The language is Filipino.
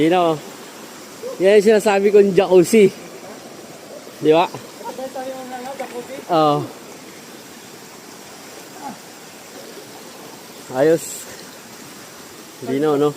Di na oh. Yan yung sinasabi kong jacuzzi. Di ba? Oo. Ayos. Di na, no?